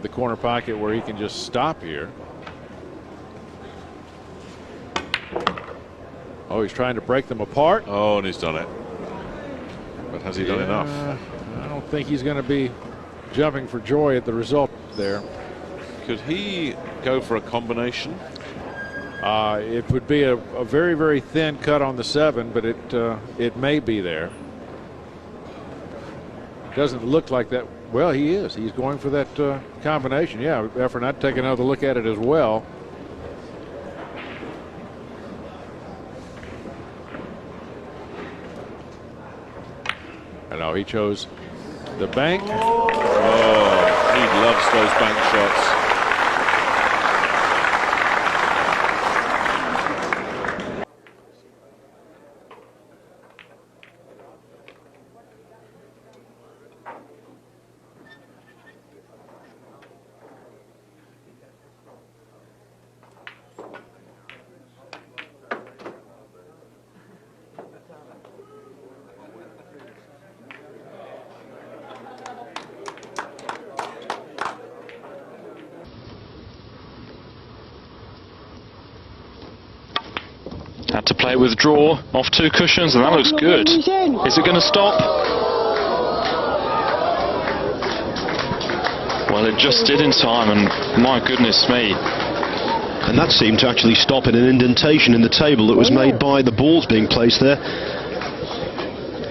the corner pocket where he can just stop here. Oh, he's trying to break them apart. Oh, and he's done it. But has he done enough? I don't think he's going to be jumping for joy at the result there. Could he go for a combination? It would be a very, very thin cut on the 7, but it may be there. Doesn't look like that. Well, he is. He's going for that combination. Yeah, Efren, I'd take another look at it as well. I know he chose the bank. Oh, he loves those bank shots. Had to play with draw off 2 cushions, and that looks good. Is it going to stop? Well, it just did in time, and my goodness me. And that seemed to actually stop in an indentation in the table that was made by the balls being placed there.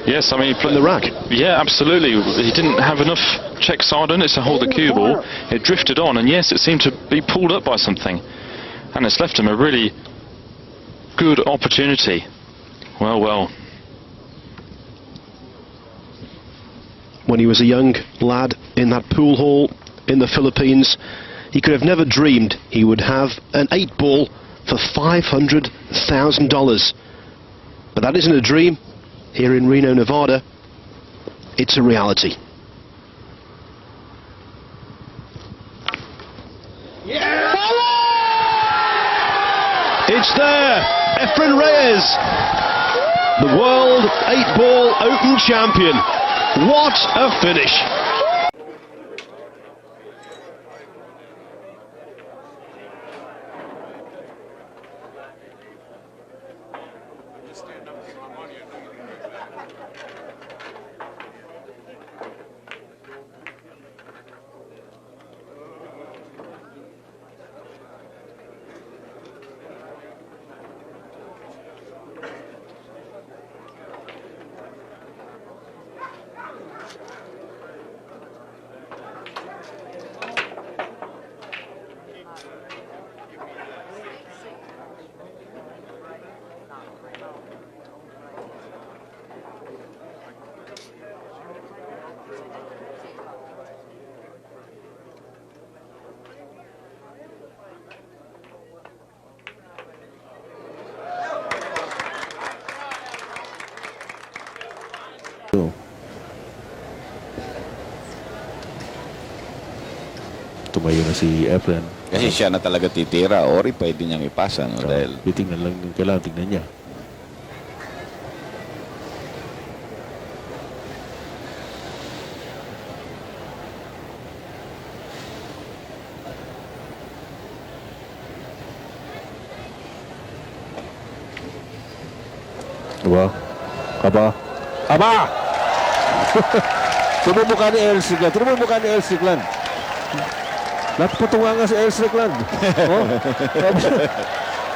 Yes, I mean, from the rack. Yeah, absolutely. He didn't have enough check side on it to hold the cue ball. It drifted on, and yes, it seemed to be pulled up by something. And it's left him a really good opportunity. Well. When he was a young lad in that pool hall in the Philippines, he could have never dreamed he would have an 8-ball for $500,000. But that isn't a dream. Here in Reno, Nevada, it's a reality. Yeah! It's there! Efren Reyes, the World 8-Ball Open Champion. What a finish! Tumayo na si Efren. Kasi siya na talaga titira, Ori pwede niyang ipasa, no? Dahil titingnan lang yung kailangan tingnan niya. Diba? Aba! Tumumukha ni El Siglan. Tumumukha ni El Siglan. Napatunga nga si El Siglan. Oh?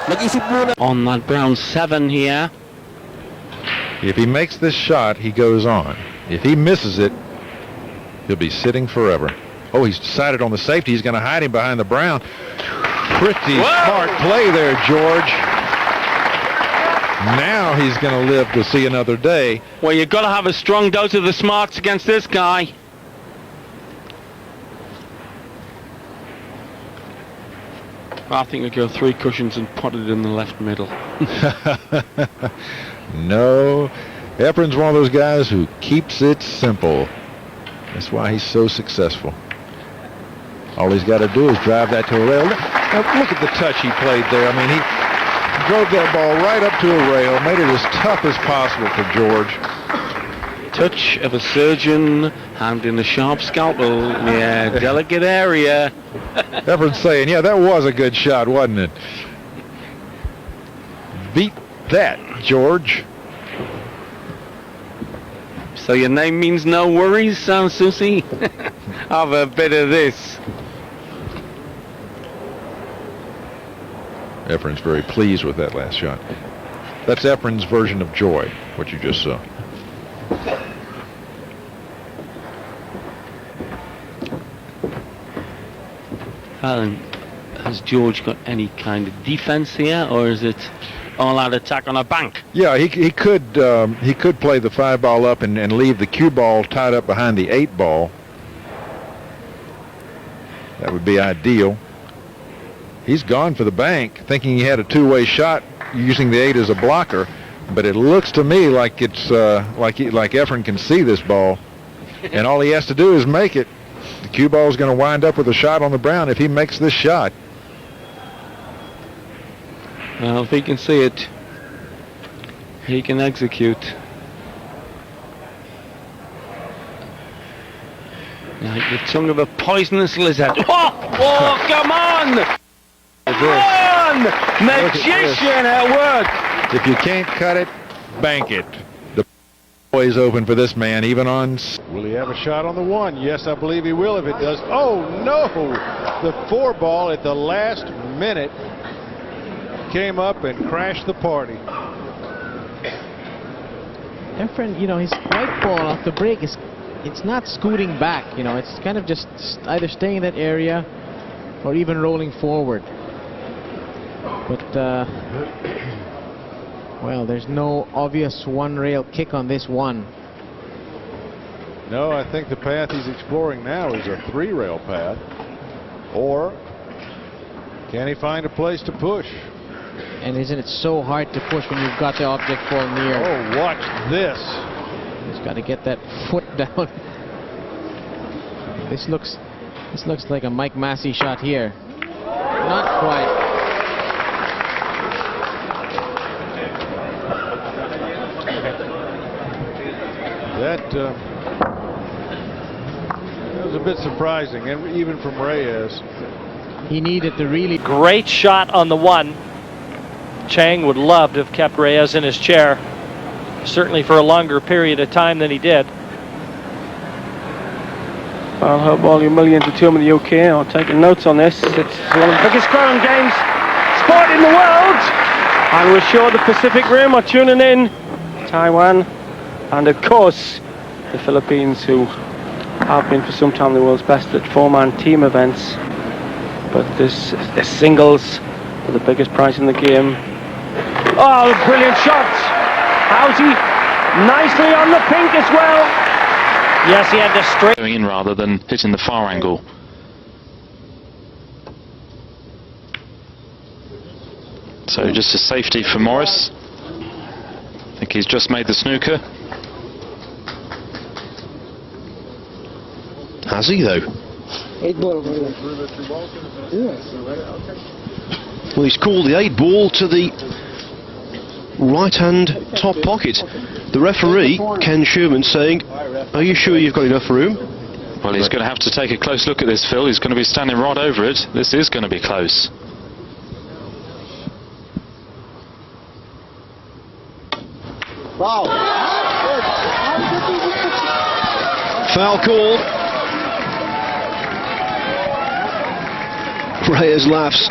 Nag-isip muna. On that brown 7 here. If he makes this shot, he goes on. If he misses it, he'll be sitting forever. Oh, he's decided on the safety. He's going to hide him behind the brown. Pretty smart play there, George. Now he's going to live to see another day. Well, you've got to have a strong dose of the smarts against this guy. I think we go 3 cushions and put it in the left middle. No, Efren's one of those guys who keeps it simple. That's why he's so successful. All he's got to do is drive that to a rail. Now, look at the touch he played there. I mean, he drove that ball right up to a rail, made it as tough as possible for George. touch of a surgeon handling a sharp scalpel. Yeah, delicate area. Efren's saying, yeah, that was a good shot, wasn't it? Beat that, George. So your name means no worries, San Souci? Have a bit of this. Efren's very pleased with that last shot. That's Efren's version of joy, what you just saw. Alan, has George got any kind of defense here, or is it all-out attack on a bank? Yeah, he could play the 5 ball up and leave the cue ball tied up behind the 8 ball. That would be ideal. He's gone for the bank, thinking he had a two-way shot using the 8 as a blocker, but it looks to me like it's like Efren can see this ball, and all he has to do is make it. The cue ball is going to wind up with a shot on the brown if he makes this shot. Well, if he can see it, he can execute. Like the tongue of a poisonous lizard. Oh, come on! Come on! Magician at work! If you can't cut it, bank it. The always open for this man, even on... Will he have a shot on the 1? Yes, I believe he will if it does. Oh, no! The 4 ball at the last minute came up and crashed the party. Efren, you know, his white ball off the break it's not scooting back, you know, it's kind of just either staying in that area or even rolling forward. But well, there's no obvious one-rail kick on this one. No, I think the path he's exploring now is a 3-rail path. Or can he find a place to push? And isn't it so hard to push when you've got the object fall near? Oh, watch this. He's got to get that foot down. This looks like a Mike Massey shot here. Not quite. That was a bit surprising, and even from Reyes. He needed to really... Great shot on the 1. Chang would love to have kept Reyes in his chair, certainly for a longer period of time than he did. I hope all you millions at home in the UK are taking notes on this. It's one of the biggest crowd games sport in the world, and we're sure the Pacific Rim are tuning in. Taiwan, and of course the Philippines, who have been for some time the world's best at 4-man team events. But this singles for the biggest prize in the game. Oh, brilliant shot! Housie nicely on the pink as well. Yes, he had the straight Going in rather than hitting the far angle. So just a safety for Morris. I think he's just made the snooker. Has he, though? 8 ball. Well, he's called the 8 ball to the right-hand top pocket. The referee, Ken Sherman, saying, are you sure you've got enough room? Well, he's going to have to take a close look at this, Phil. He's going to be standing right over it. This is going to be close. Wow. Foul call. Reyes laughs.